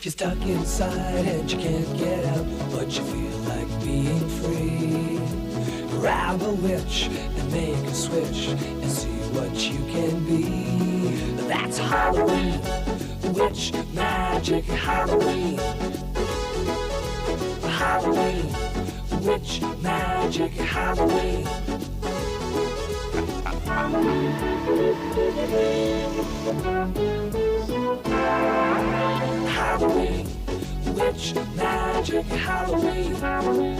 If you're stuck inside and you can't get out, but you feel like being free, grab a witch and make a switch and see what you can be. That's Halloween, witch, magic, Halloween. Halloween, witch, magic, Halloween. Halloween, witch, magic, Halloween. Halloween,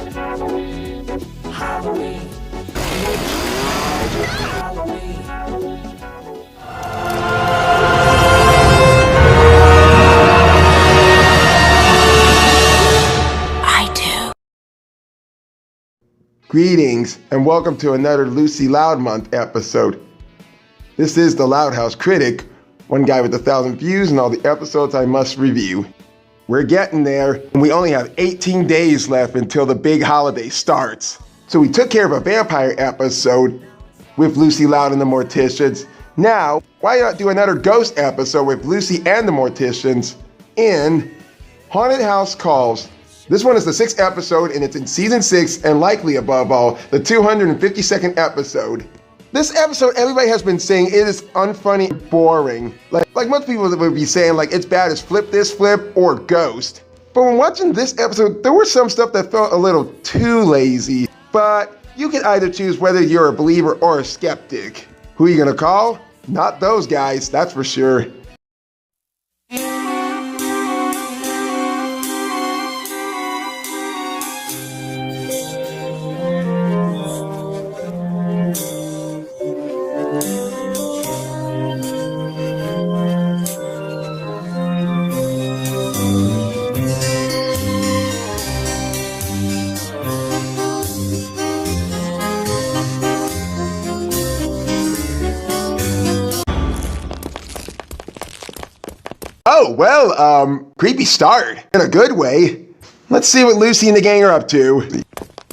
Halloween, witch, magic, Halloween. I do. Greetings and welcome to another Lucy Loud Month episode. This is the Loud House Critic, one guy with 1,000 views and all the episodes I must review. We're getting there, and we only have 18 days left until the big holiday starts. So we took care of a vampire episode with Lucy Loud and the Morticians. Now, why not do another ghost episode with Lucy and the Morticians in Haunted House Calls? This one is the 6th episode, and it's in season 6, and likely above all, the 252nd episode. This episode, everybody has been saying it is unfunny and boring. Like most people would be saying, like, it's bad as Flip This Flip or Ghost. But when watching this episode, there was some stuff that felt a little too lazy. But you can either choose whether you're a believer or a skeptic. Who are you gonna call? Not those guys, that's for sure. Oh, well, creepy start. In a good way. Let's see what Lucy and the gang are up to.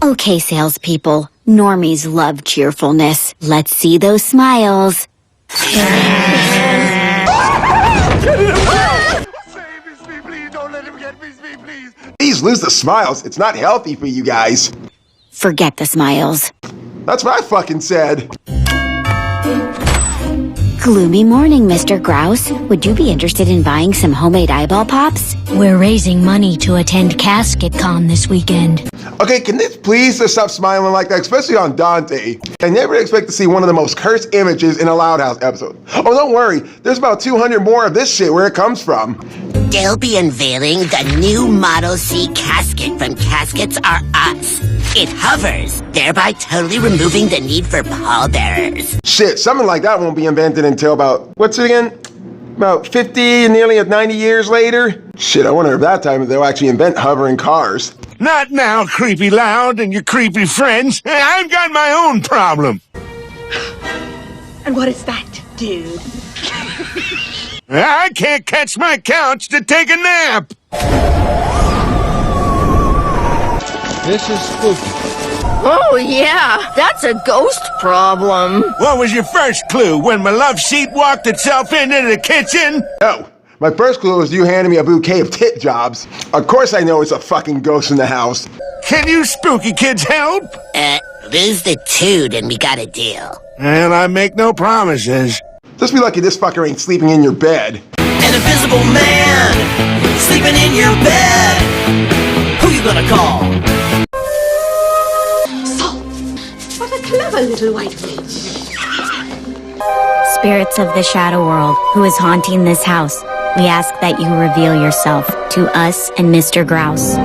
Okay, salespeople. Normies love cheerfulness. Let's see those smiles. Save me, please. Don't let him get me, please. Please lose the smiles. It's not healthy for you guys. Forget the smiles. That's what I fucking said. Gloomy morning, Mr. Grouse. Would you be interested in buying some homemade eyeball pops? We're raising money to attend Casket Con this weekend. Okay, can this please just stop smiling like that, especially on Dante? I never expect to see one of the most cursed images in a Loud House episode. Oh, don't worry. There's about 200 more of this shit where it comes from. They'll be unveiling the new Model C casket from Caskets R Us. It hovers, thereby totally removing the need for pallbearers. Shit, something like that won't be invented until about, what's it again? About 50, nearly 90 years later? Shit, I wonder if that time they'll actually invent hovering cars. Not now, Creepy Loud and your creepy friends. I've got my own problem. And what is that, dude? I can't catch my couch to take a nap. This is spooky. Oh, yeah, that's a ghost problem. What was your first clue when my love seat walked itself into the kitchen? Oh, my first clue was you handing me a bouquet of tit jobs. Of course I know it's a fucking ghost in the house. Can you spooky kids help? Lose the toot and we got a deal. Well, I make no promises. Just be lucky this fucker ain't sleeping in your bed. An invisible man sleeping in your bed. Who you gonna call? What a clever little white witch. Spirits of the Shadow World, who is haunting this house, we ask that you reveal yourself to us and Mr. Grouse.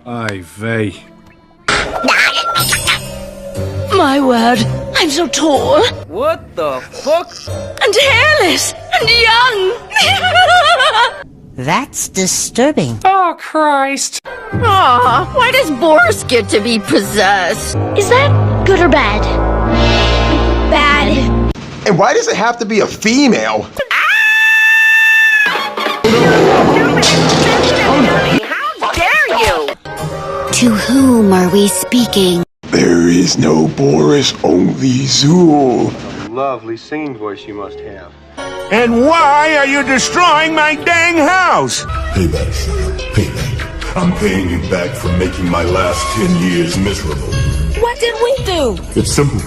Aye vey. My word, I'm so tall. What the fuck? And hairless. And young. That's disturbing. Oh, Christ. Aw, why does Boris get to be possessed? Is that good or bad? Bad. And why does it have to be a female? Ah! To whom are we speaking? There is no Boris, only Zool. Lovely singing voice you must have. And why are you destroying my dang house? Payback, Sheriff. Payback. I'm paying you back for making my last 10 years miserable. What did we do? It's simple.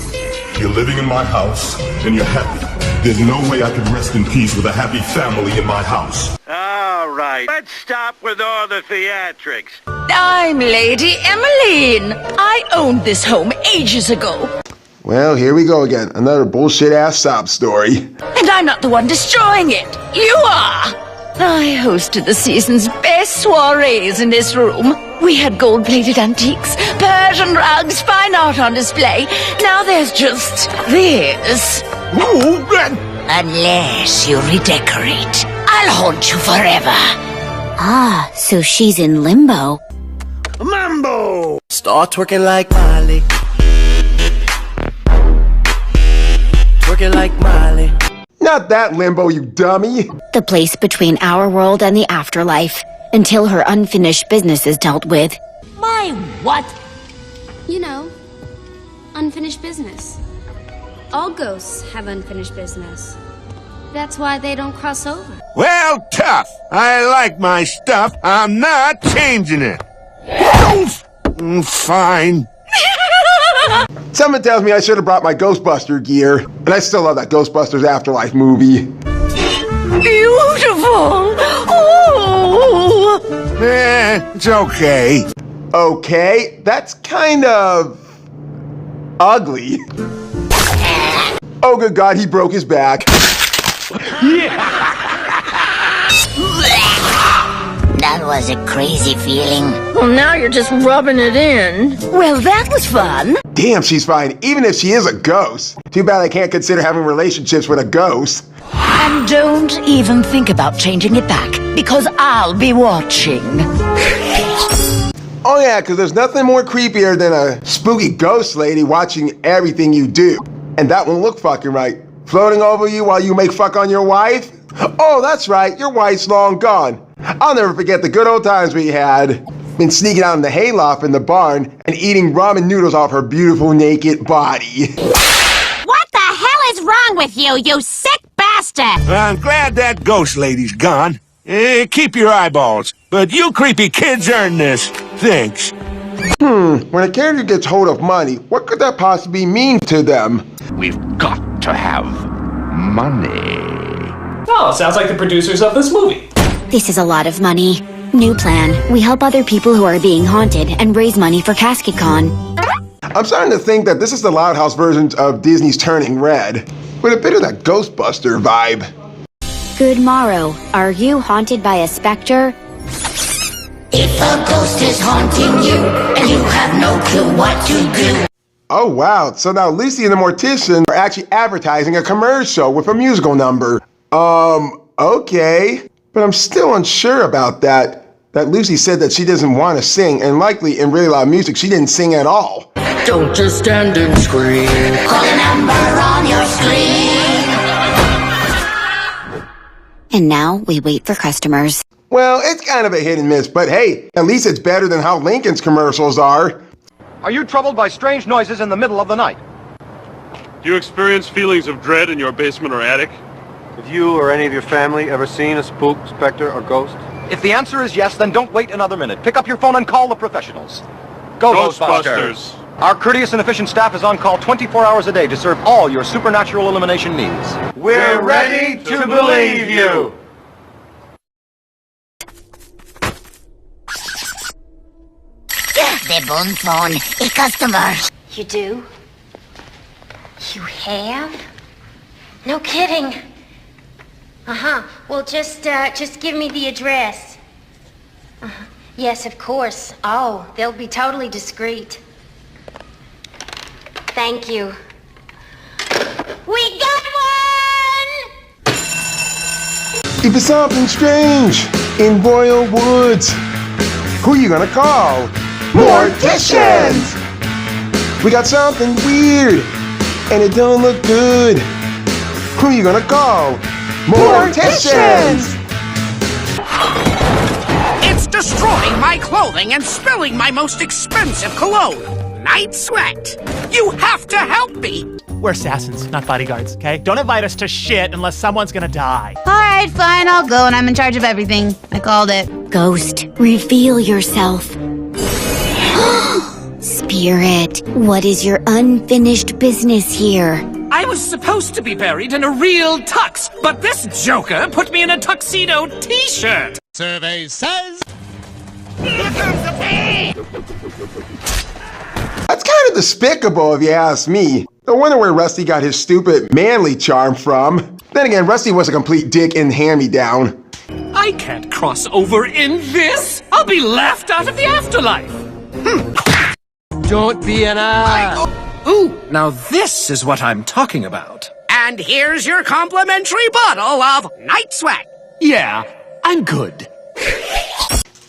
You're living in my house, and you're happy. There's no way I could rest in peace with a happy family in my house. All right, let's stop with all the theatrics. I'm Lady Emmeline. I owned this home ages ago. Well, here we go again. Another bullshit-ass sob story. And I'm not the one destroying it. You are. I hosted the season's best soirees in this room. We had gold-plated antiques, Persian rugs, fine art on display. Now there's just this. Unless you redecorate, I'll haunt you forever. Ah, so she's in limbo. Mambo! Start twerking like Miley. Twerking like Miley. Not that limbo, you dummy. The place between our world and the afterlife, until her unfinished business is dealt with. My what? You know, unfinished business. All ghosts have unfinished business. That's why they don't cross over. Well, tough. I like my stuff. I'm not changing it. Fine. Someone tells me I should have brought my Ghostbuster gear, and I still love that Ghostbusters Afterlife movie. Beautiful! Oh! It's okay. Okay, that's kind of ugly. Oh, good God, he broke his back. That was a crazy feeling. Well, now you're just rubbing it in. Well, that was fun. Damn, she's fine, even if she is a ghost. Too bad I can't consider having relationships with a ghost. And don't even think about changing it back, because I'll be watching. Oh yeah, because there's nothing more creepier than a spooky ghost lady watching everything you do. And that won't look fucking right. Floating over you while you make fuck on your wife? Oh, that's right, your wife's long gone. I'll never forget the good old times we had. Been sneaking out in the hayloft in the barn and eating ramen noodles off her beautiful naked body. What the hell is wrong with you, you sick bastard? I'm glad that ghost lady's gone. Keep your eyeballs. But you creepy kids earned this. Thanks. When a character gets hold of money, what could that possibly mean to them? We've got to have money. Oh, sounds like the producers of this movie. This is a lot of money. New plan. We help other people who are being haunted and raise money for Casket Con. I'm starting to think that this is the Loud House version of Disney's Turning Red, with a bit of that Ghostbuster vibe. Good morrow. Are you haunted by a specter? If a ghost is haunting you and you have no clue what to do. Oh wow, so now Lucy and the Mortician are actually advertising a commercial with a musical number. Okay. But I'm still unsure about that. That Lucy said that she doesn't want to sing, and likely in really loud music, she didn't sing at all. Don't just stand and scream. Call the number on your screen. And now we wait for customers. Well, it's kind of a hit and miss, but hey, at least it's better than how Lincoln's commercials are. Are you troubled by strange noises in the middle of the night? Do you experience feelings of dread in your basement or attic? Have you or any of your family ever seen a spook, specter, or ghost? If the answer is yes, then don't wait another minute. Pick up your phone and call the professionals. Go Ghostbusters! Our courteous and efficient staff is on call 24 hours a day to serve all your supernatural elimination needs. We're ready to believe you. The bone phone, a customer. You do? You have? No kidding. Uh-huh. Well, just give me the address. Uh-huh. Yes, of course. Oh, they'll be totally discreet. Thank you. We got one! If it's something strange in Royal Woods, who are you gonna call? Morticians! We got something weird, and it don't look good. Who are you gonna call? Morticians! It's destroying my clothing and spilling my most expensive cologne. Night Sweat, you have to help me. We're assassins, not bodyguards, okay? Don't invite us to shit unless someone's gonna die. All right, fine, I'll go, and I'm in charge of everything. I called it. Ghost, reveal yourself. Spirit, what is your unfinished business here? I was supposed to be buried in a real tux, but this joker put me in a tuxedo t-shirt. Survey says... Here comes the pig! That's kind of despicable if you ask me. No wonder where Rusty got his stupid manly charm from. Then again, Rusty was a complete dick in hand-me-down. I can't cross over in this. I'll be laughed out of the afterlife. Don't be an ass. Ooh, now this is what I'm talking about. And here's your complimentary bottle of Night Sweat. Yeah, I'm good.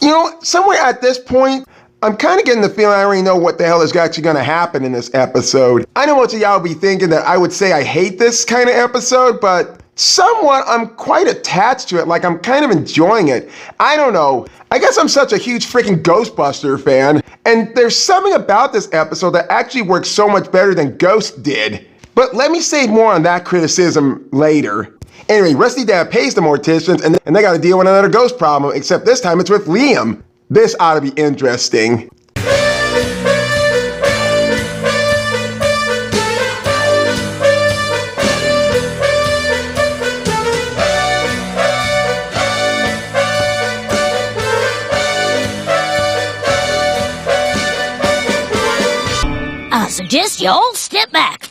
You know, somewhere at this point, I'm kind of getting the feeling I already know what the hell is actually going to happen in this episode. I know most of y'all be thinking that I would say I hate this kind of episode, but somewhat I'm quite attached to it, like I'm kind of enjoying it. I don't know. I guess I'm such a huge freaking Ghostbuster fan, and there's something about this episode that actually works so much better than Ghost did. But let me say more on that criticism later. Anyway, Rusty Dad pays the morticians, and they got to deal with another ghost problem, except this time it's with Liam. This ought to be interesting. I suggest you all step back.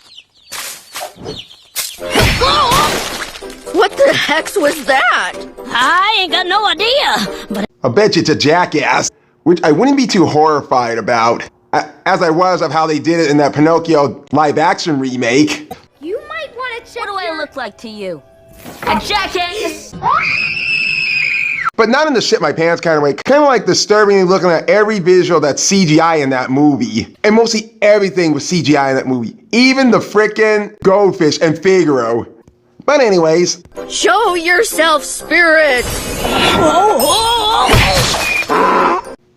What the heck was that? I ain't got no idea, but I bet you it's a jackass, which I wouldn't be too horrified about, as I was of how they did it in that Pinocchio live-action remake. You might want to check. What do I look like to you? A jackass? But not in the shit my pants kind of way, kind of like disturbingly looking at every visual that's CGI in that movie. And mostly everything was CGI in that movie, even the frickin' goldfish and Figaro. But anyways. Show yourself, Spirit!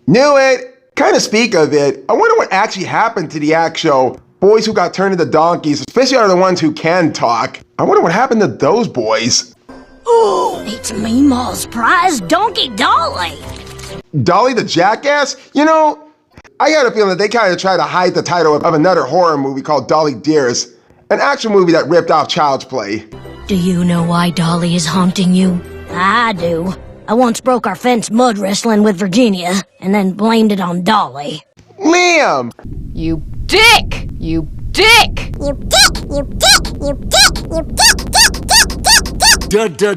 Knew it! Kinda speak of it, I wonder what actually happened to the actual boys who got turned into donkeys, especially are the ones who can talk. I wonder what happened to those boys. ooh, it's Meemaw's prize donkey Dolly. Dolly the Jackass? You know, I got a feeling that they kind of tried to hide the title of another horror movie called Dolly Dearest, an action movie that ripped off Child's Play. Do you know why Dolly is haunting you? I do. I once broke our fence mud wrestling with Virginia, and then blamed it on Dolly. Liam! You dick! You dick! You dick! You dick! You dick! You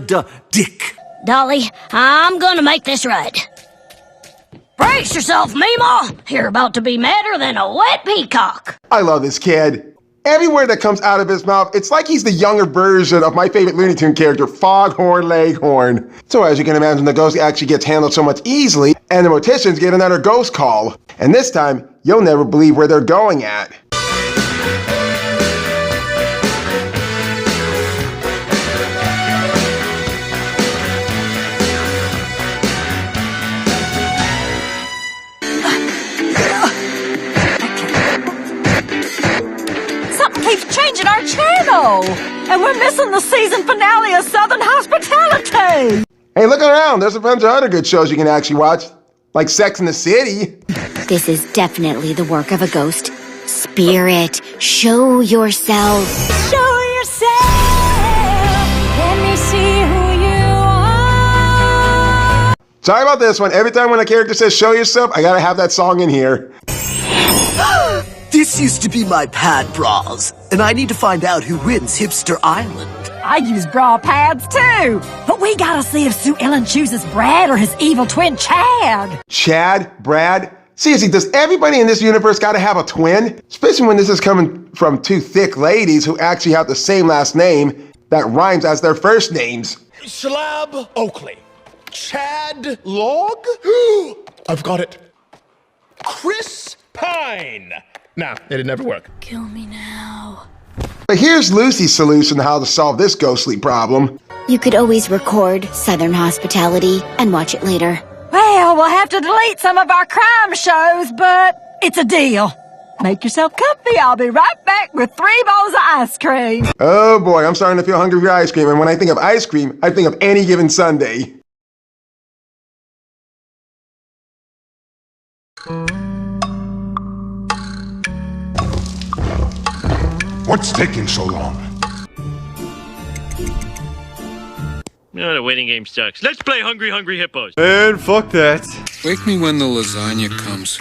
dick! Dick. Dolly, I'm gonna make this right. Brace yourself, Meemaw! You're about to be madder than a wet peacock. I love this kid. Every word that comes out of his mouth, it's like he's the younger version of my favorite Looney Tune character, Foghorn Leghorn. So as you can imagine, the ghost actually gets handled so much easily, and the morticians get another ghost call. And this time, you'll never believe where they're going at. Keeps changing our channel, and we're missing the season finale of Southern Hospitality. Hey, look around. There's a bunch of other good shows you can actually watch, like Sex and the City. This is definitely the work of a ghost. Spirit, show yourself. Show yourself. Let me see who you are. Sorry about this one. Every time when a character says show yourself, I gotta have that song in here. This used to be my pad bras, and I need to find out who wins Hipster Island. I use bra pads too, but we gotta see if Sue Ellen chooses Brad or his evil twin Chad. Chad? Brad? Seriously, does everybody in this universe gotta have a twin? Especially when this is coming from two thick ladies who actually have the same last name that rhymes as their first names. Slab Oakley. Chad Log? I've got it. Chris Pine. Nah, it'd never work. Kill me now. But here's Lucy's solution to how to solve this ghostly problem. You could always record Southern Hospitality and watch it later. Well, we'll have to delete some of our crime shows, but it's a deal. Make yourself comfy. I'll be right back with 3 bowls of ice cream. Oh boy, I'm starting to feel hungry for ice cream. And when I think of ice cream, I think of Any Given Sunday. What's taking so long? No, the waiting game sucks. Let's play Hungry Hungry Hippos. Man, fuck that. Wake me when the lasagna comes.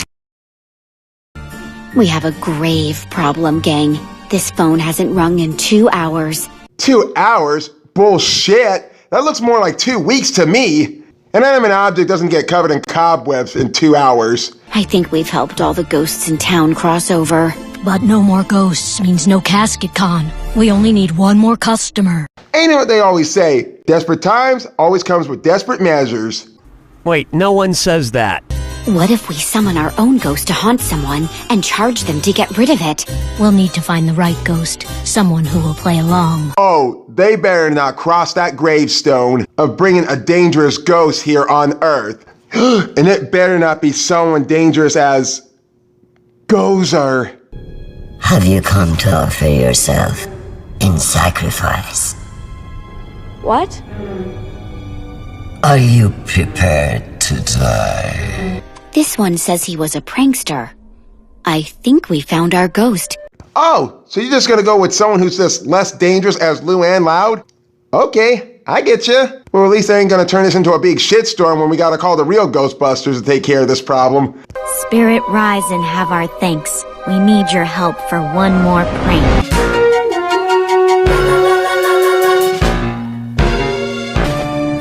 We have a grave problem, gang. This phone hasn't rung in 2 hours. 2 hours? Bullshit. That looks more like 2 weeks to me. An inanimate object doesn't get covered in cobwebs in 2 hours. I think we've helped all the ghosts in town cross over. But no more ghosts means no casket con. We only need one more customer. Ain't it what they always say? Desperate times always comes with desperate measures. Wait, no one says that. What if we summon our own ghost to haunt someone and charge them to get rid of it? We'll need to find the right ghost. Someone who will play along. Oh, they better not cross that gravestone of bringing a dangerous ghost here on Earth. And it better not be someone dangerous as Gozer. Have you come to offer yourself in sacrifice? What? Are you prepared to die? This one says he was a prankster. I think we found our ghost. Oh, so you're just gonna go with someone who's just less dangerous as Luann Loud? Okay, I get you. Well, at least I ain't gonna turn this into a big shitstorm when we gotta call the real Ghostbusters to take care of this problem. Spirit, rise and have our thanks. We need your help for one more prank.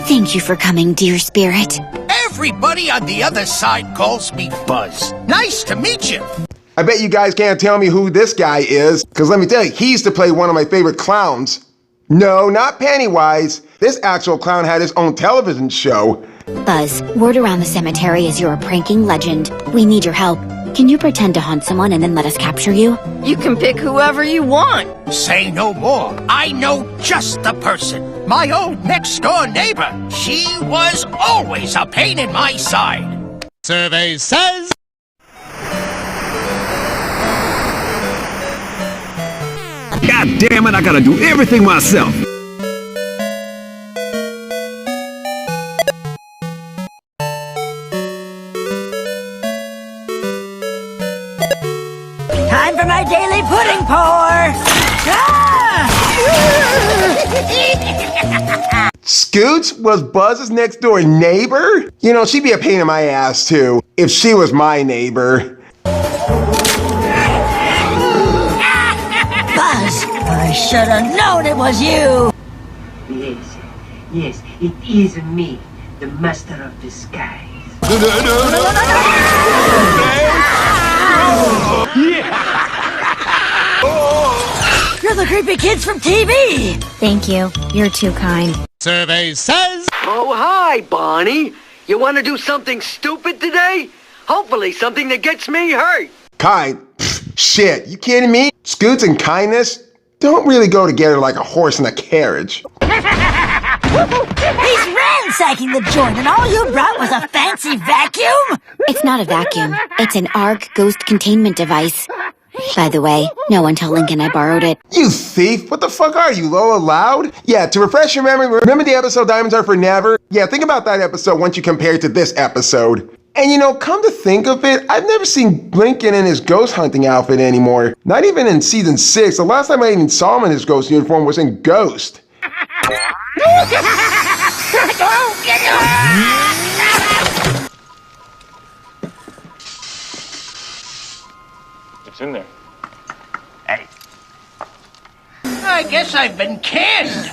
Thank you for coming, dear spirit. Everybody on the other side calls me Buzz. Nice to meet you. I bet you guys can't tell me who this guy is, because let me tell you, he used to play one of my favorite clowns. No, not Pennywise. This actual clown had his own television show. Buzz, word around the cemetery is you're a pranking legend. We need your help. Can you pretend to haunt someone and then let us capture you? You can pick whoever you want. Say no more. I know just the person. My old next-door neighbor. She was always a pain in my side. Survey says... God damn it, I gotta do everything myself. Time for my daily pudding pour! Scoots was Buzz's next door neighbor? You know, she'd be a pain in my ass too, if she was my neighbor. Buzz, I should have known it was you! Yes, it is me, the master of disguise. You're the creepy kids from TV! Thank you. You're too kind. Survey says... Oh, hi, Bonnie. You want to do something stupid today? Hopefully something that gets me hurt. Kind? Pfft, shit, you kidding me? Scoots and kindness don't really go together like a horse and a carriage. He's ransacking the joint and all you brought was a fancy vacuum? It's not a vacuum. It's an ARC ghost containment device. By the way, no one tell Lincoln I borrowed it. You thief! What the fuck are you, Lola Loud? Yeah, to refresh your memory, remember the episode Diamonds Are For Never? Yeah, think about that episode once you compare it to this episode. And you know, come to think of it, I've never seen Lincoln in his ghost hunting outfit anymore. Not even in season 6. The last time I even saw him in his ghost uniform was in Ghost. It's in there. Hey. I guess I've been canned.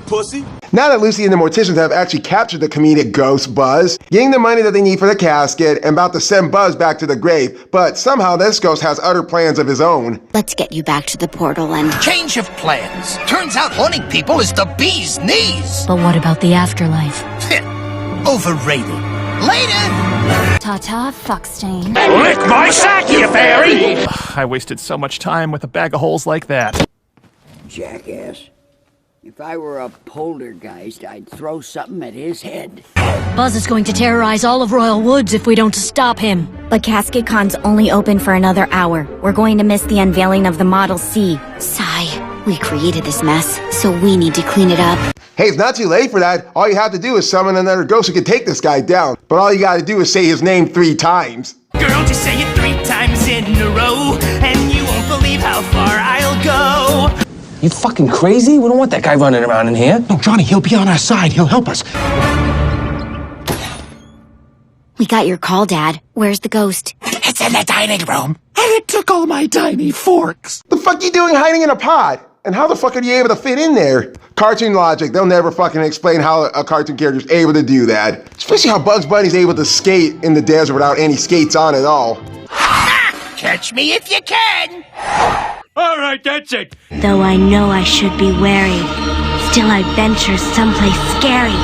Pussy. Now that Lucy and the Morticians have actually captured the comedic ghost Buzz, getting the money that they need for the casket, and about to send Buzz back to the grave, but somehow this ghost has other plans of his own. Let's get you back to the portal and... Change of plans. Turns out haunting people is the bee's knees. But what about the afterlife? Overrated. Later! Ta-ta, fuckstain. Lick my sack, you fairy! I wasted so much time with a bag of holes like that. Jackass. If I were a poltergeist, I'd throw something at his head. Buzz is going to terrorize all of Royal Woods if we don't stop him. But Casket Con's only open for another hour. We're going to miss the unveiling of the Model C. Sigh, we created this mess, so we need to clean it up. Hey, it's not too late for that. All you have to do is summon another ghost who can take this guy down. But all you gotta do is say his name 3 times. Girl, just say it 3 times in a row, and you won't believe how far I'll go. You fucking crazy? We don't want that guy running around in here. No, Johnny, he'll be on our side. He'll help us. We got your call, Dad. Where's the ghost? It's in the dining room, and it took all my tiny forks. The fuck you doing hiding in a pod? And how the fuck are you able to fit in there? Cartoon logic, they'll never fucking explain how a cartoon character is able to do that. Especially how Bugs Bunny's able to skate in the desert without any skates on at all. Catch me if you can. All right, that's it. Though I know I should be wary, still I venture someplace scary.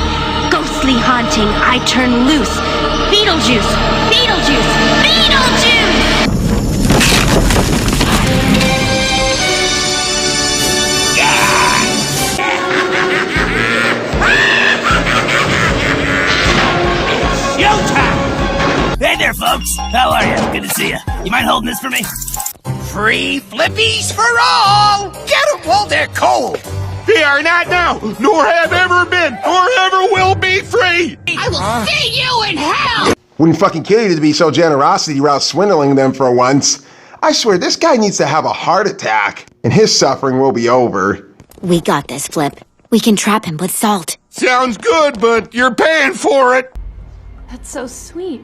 Ghostly haunting, I turn loose. Beetlejuice! Beetlejuice! Beetlejuice! Hey there, folks. How are you? Good to see you. You mind holding this for me? Free flippies for all! Get them while they're cold! They are not now, nor have ever been, nor ever will be free! I will see you in hell! Wouldn't fucking kill you to be so generosity without swindling them for once. I swear, this guy needs to have a heart attack, and his suffering will be over. We got this, Flip. We can trap him with salt. Sounds good, but you're paying for it. That's so sweet.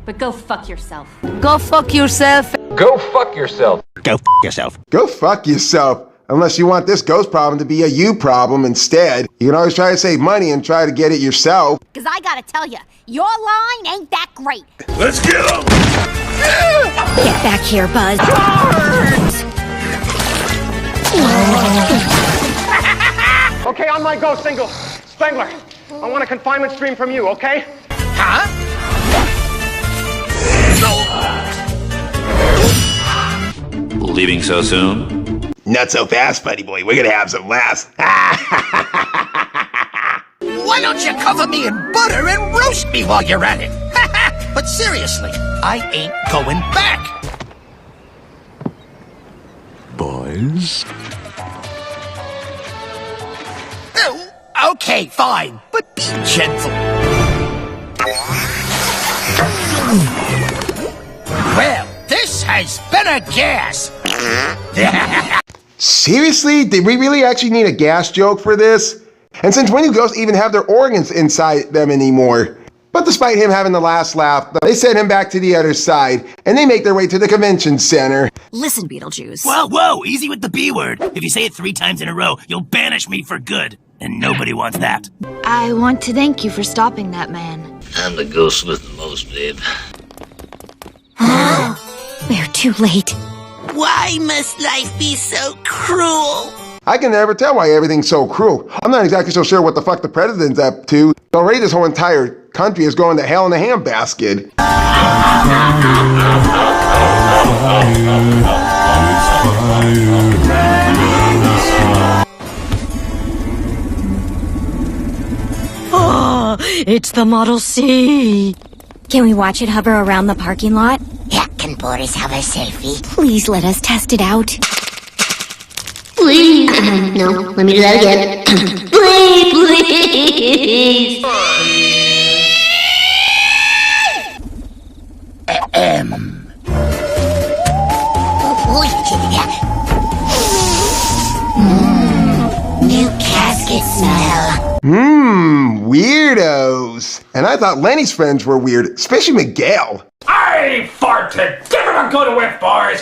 But go fuck yourself. Go fuck yourself. Go fuck yourself. Go f yourself. Go fuck yourself. Unless you want this ghost problem to be a you problem instead. You can always try to save money and try to get it yourself. Cause I gotta tell you, your line ain't that great. Let's get him! Get back here, Buzz. Okay, on my go, single. Spengler, I want a confinement stream from you, okay? Huh? Leaving so soon? Not so fast, buddy boy. We're gonna have some laughs. Why don't you cover me in butter and roast me while you're at it? But seriously, I ain't going back. Boys? Oh, okay, fine, but be gentle. Well, this has been a gas. Seriously? Did we really actually need a gas joke for this? And since when do ghosts even have their organs inside them anymore? But despite him having the last laugh, they send him back to the other side, and they make their way to the convention center. Listen, Beetlejuice. Whoa, easy with the B word. If you say it 3 times in a row, you'll banish me for good. And nobody wants that. I want to thank you for stopping that man. I'm the ghost with the most, babe. We're too late. Why must life be so cruel? I can never tell why everything's so cruel. I'm not exactly so sure what the fuck the president's up to. Already this whole entire country is going to hell in a handbasket. Oh, it's the Model C. Can we watch it hover around the parking lot? Yeah, can Boris have a selfie? Please let us test it out. Please. No, let me do that again. Please. New casket smell. Weirdos. And I thought Lenny's friends were weird, especially Miguel. I farted. Give him a good whiff, boys.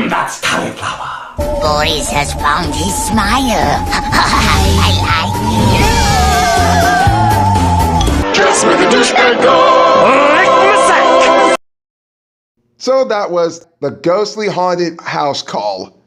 That's cauliflower. Boris has found his smile. I like you. Just where the douchebag go. So that was the ghostly haunted house call.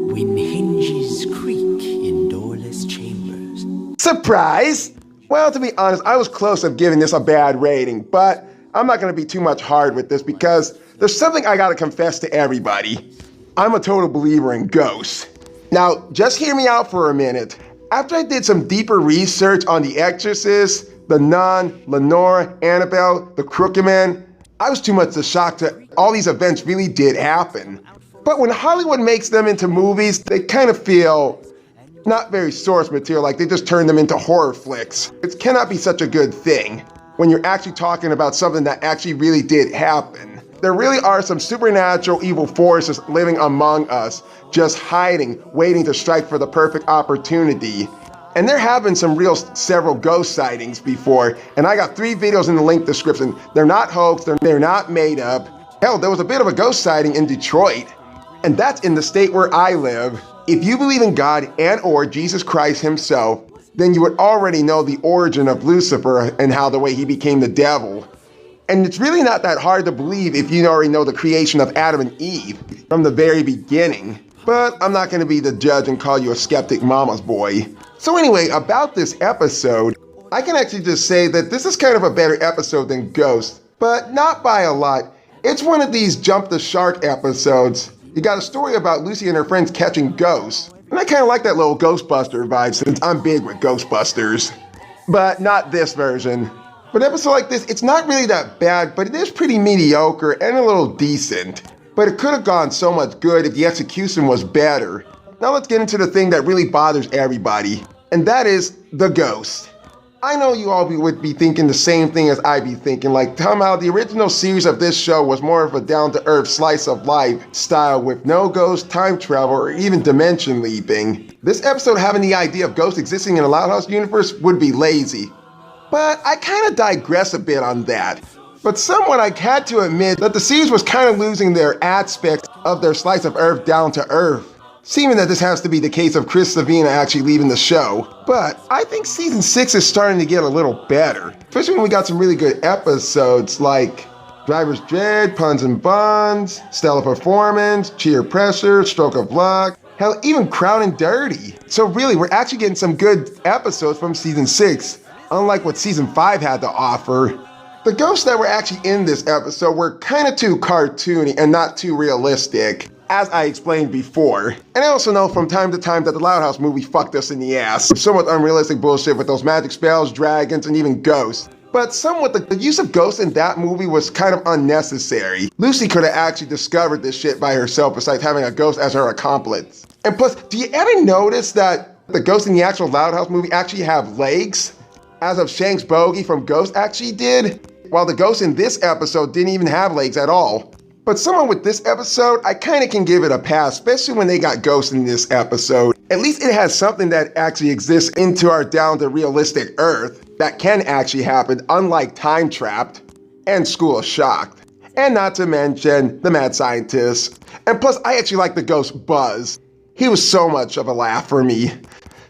When hinges creak in doorless chambers. Surprise! Well, to be honest, I was close of giving this a bad rating, but I'm not going to be too much hard with this because there's something I got to confess to everybody. I'm a total believer in ghosts. Now, just hear me out for a minute. After I did some deeper research on The Exorcist, The Nun, Lenore, Annabelle, The Crooked Man, I was too much shocked that all these events really did happen. But when Hollywood makes them into movies, they kind of feel not very source material, like they just turn them into horror flicks. It cannot be such a good thing when you're actually talking about something that actually really did happen. There really are some supernatural evil forces living among us, just hiding, waiting to strike for the perfect opportunity. And there have been some several ghost sightings before, and I got 3 videos in the link description. They're not hoax, they're not made up. Hell, there was a bit of a ghost sighting in Detroit, and that's in the state where I live. If you believe in God and or Jesus Christ himself, then you would already know the origin of Lucifer and how the way he became the devil. And it's really not that hard to believe if you already know the creation of Adam and Eve from the very beginning. But I'm not going to be the judge and call you a skeptic mama's boy. So anyway, about this episode, I can actually just say that this is kind of a better episode than Ghost, but not by a lot. It's one of these jump the shark episodes. You got a story about Lucy and her friends catching ghosts. And I kind of like that little Ghostbuster vibe since I'm big with Ghostbusters. But not this version. But an episode like this, it's not really that bad, but it is pretty mediocre and a little decent. But it could have gone so much good if the execution was better. Now let's get into the thing that really bothers everybody, and that is the ghost. I know you all would be thinking the same thing as I be thinking, like somehow the original series of this show was more of a down-to-earth slice of life style with no ghost, time travel, or even dimension leaping. This episode having the idea of ghosts existing in the Loud House universe would be lazy. But I kind of digress a bit on that. But somewhat I had to admit that the series was kind of losing their aspects of their slice of earth down to earth. Seeming that this has to be the case of Chris Savina actually leaving the show. But I think season 6 is starting to get a little better. Especially when we got some really good episodes like Driver's Dread, Puns and Buns, Stellar Performance, Cheer Pressure, Stroke of Luck, hell, even Crown and Dirty. So really, we're actually getting some good episodes from season 6, unlike what season 5 had to offer. The ghosts that were actually in this episode were kind of too cartoony and not too realistic, as I explained before. And I also know from time to time that the Loud House movie fucked us in the ass. Somewhat unrealistic bullshit with those magic spells, dragons, and even ghosts. But somewhat the use of ghosts in that movie was kind of unnecessary. Lucy could have actually discovered this shit by herself besides having a ghost as her accomplice. And plus, do you ever notice that the ghosts in the actual Loud House movie actually have legs? As of Shank's Bogey from Ghost actually did? While the ghosts in this episode didn't even have legs at all. But someone with this episode, I kind of can give it a pass, especially when they got ghosts in this episode. At least it has something that actually exists into our down to realistic Earth that can actually happen, unlike Time Trapped and School of Shocked. And not to mention the Mad Scientist. And plus, I actually like the ghost Buzz. He was so much of a laugh for me.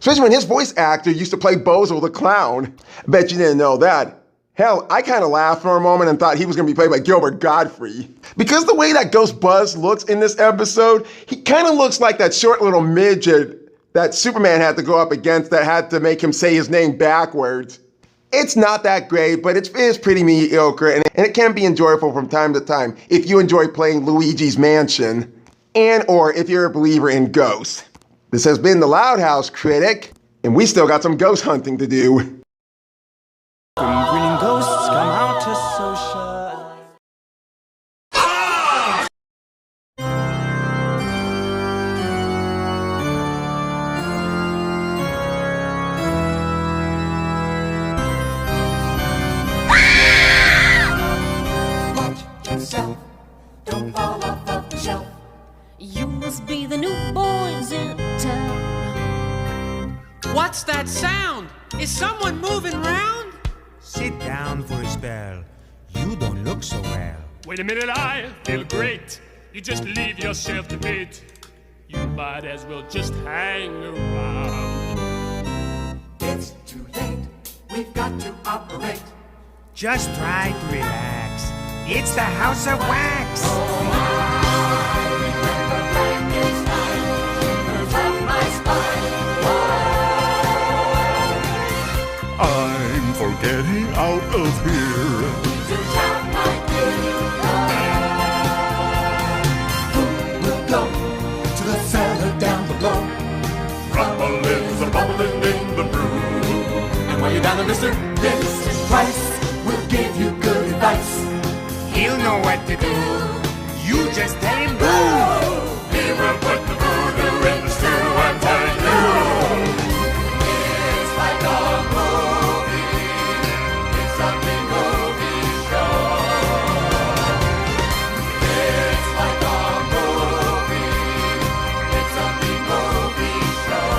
Especially when his voice actor used to play Bozo the Clown. I bet you didn't know that. Hell, I kind of laughed for a moment and thought he was going to be played by Gilbert Gottfried. Because the way that Ghost Buzz looks in this episode, he kind of looks like that short little midget that Superman had to go up against that had to make him say his name backwards. It's not that great, but it is pretty mediocre, and it can be enjoyable from time to time if you enjoy playing Luigi's Mansion, and or if you're a believer in ghosts. This has been the Loud House Critic, and we still got some ghost hunting to do. Green ghosts come out to socialize. Watch yourself, don't fall off of the shelf. You must be the new boys in town. What's that sound? Is someone moving round? Sit down for a spell. You don't look so well. Wait a minute, I feel great. You just leave yourself to fate. You might as well just hang around. It's too late, we've got to operate. Just try to relax. It's the House of Wax. Oh my, when the blanket's fine, shivers up my spine. I'm for getting out of here. To shout my Just tell him boo. He will put the voodoo in the stew, I'm telling you. It's like a movie. It's a big movie show. It's like a movie. It's a big movie show.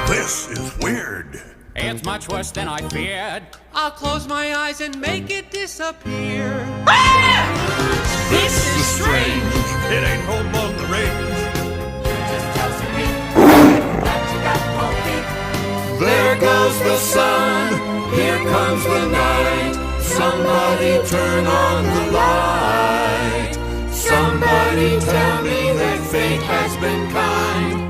This is weird. It's much worse than I feared. I'll close my eyes and make it disappear. This is strange. It ain't home on the range. Just tells me that you got cold feet. There goes the sun. Here comes the night. Somebody turn on the light. Somebody tell me that fate has been kind.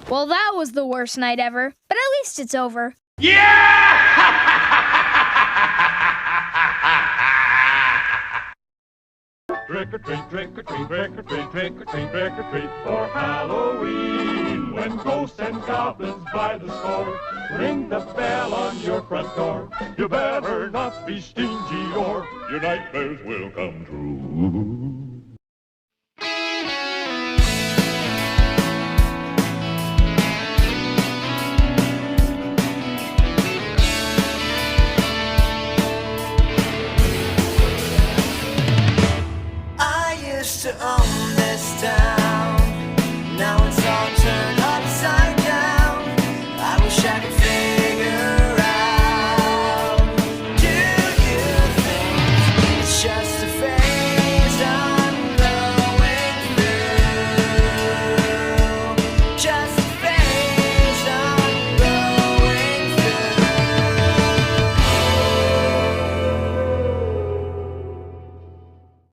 Well, that was the worst night ever, but at least it's over. Trick or treat, trick or treat, trick or treat, trick or treat, trick or treat for Halloween. When ghosts and goblins by the score ring the bell on your front door, you better not be stingy or your nightmares will come true.